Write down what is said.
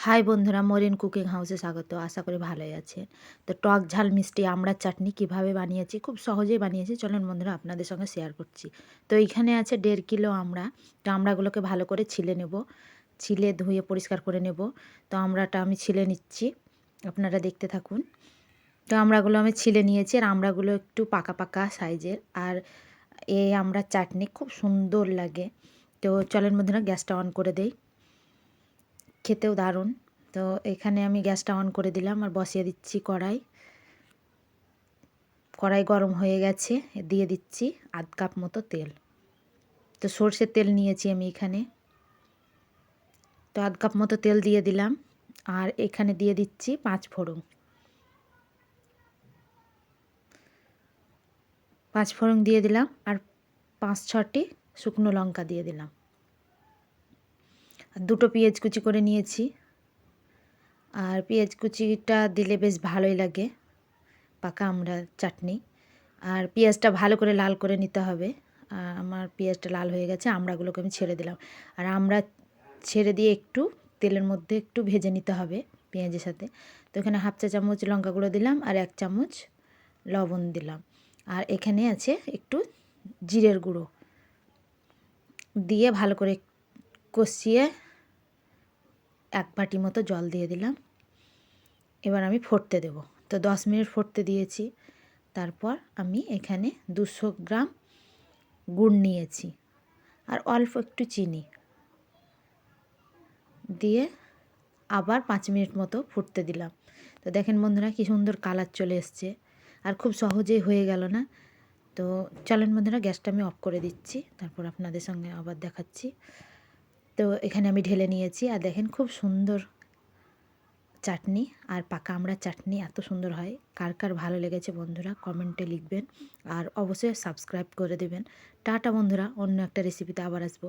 High বন্ধুরা, mooring cooking হাউসে স্বাগত। আশা করি ভালোই আছে। তো টক ঝাল মিষ্টি আমড়ার চাটনি কিভাবে বানিয়েছি, খুব সহজেই বানিয়েছি। চলুন বন্ধুরা, আপনাদের সঙ্গে শেয়ার করছি। তো এইখানে আছে 1.5 কিলো আমড়া। তো আমড়াগুলোকে ভালো করে ছিলে নেব, ছিলে ধুয়ে পরিষ্কার করে নেব। তো আমড়াটা আমি ছিলে নিচ্ছি, আপনারা দেখতে থাকুন। তো আমড়াগুলো আমি ছিলে নিয়েছি, আর আমড়াগুলো একটু পাকা পাকা সাইজের। আর এই আমড়ার চাটনি খুব সুন্দর লাগে। তো চলেন বন্ধুরা, গ্যাসটা অন করে দেই। খেতেও দারুণ। তো এখানে আমি গ্যাসটা অন করে দিলাম আর বসিয়ে দিচ্ছি কড়াই। কড়াই গরম হয়ে গেছে, দিয়ে দিচ্ছি 1/2 কাপ মতো তেল। তো সর্ষের তেল নিয়েছি আমি এখানে। তো 1/2 কাপ মতো তেল দিয়ে দিলাম, আর এখানে দিয়ে দিচ্ছি 5 ফোড়ন। 5 ফোড়ন দিয়ে দিলাম, আর 5-6টি শুকনো লঙ্কা দিয়ে দিলাম। আর 2টো পেঁয়াজ কুচি করে নিয়েছি। আর পেঁয়াজ কুচিটা দিলে বেশ ভালোই লাগে পাকা আমড়ার চাটনি। আর পেঁয়াজটা ভালো করে লাল করে নিতে হবে। আমার পেঁয়াজটা লাল হয়ে গেছে, আমড়াগুলোকে আমি ছেড়ে দিলাম। আর আমড়া ছেড়ে দিয়ে একটু তেলের মধ্যে একটু ভেজে নিতে হবে পেঁয়াজের সাথে। তো এখানে 1/2 চা চামচ লঙ্কা গুঁড়ো দিলাম, আর 1 চামচ লবণ দিলাম। আর এখানে আছে একটু জিরের গুঁড়ো দিয়ে ভালো করে কষিয়ে 1 বাটি মতো জল দিয়ে দিলাম। এবার আমি ফুটতে দেব। তো 10 মিনিট ফুটতে দিয়েছি। তারপর আমি এখানে 200 গ্রাম গুড় নিয়েছি, আর অল্প একটু চিনি দিয়ে আবার 5 মিনিট মতো ফুটতে দিলাম। তো দেখেন বন্ধুরা, কি সুন্দর কালার চলে এসছে, আর খুব সহজেই হয়ে গেল না? তো চলেন বন্ধুরা, গ্যাসটা আমি অফ করে দিচ্ছি, তারপর আপনাদের সঙ্গে আবার দেখাচ্ছি। তো এখানে আমি ঢেলে নিয়েছি, আর দেখেন খুব সুন্দর চাটনি। আর পাকা আমড়ার চাটনি এত সুন্দর হয়। কার কার ভালো লেগেছে বন্ধুরা কমেন্টে লিখবেন, আর অবশ্যই সাবস্ক্রাইব করে দেবেন। টাটা বন্ধুরা, অন্য একটা রেসিপিতে আবার আসবো।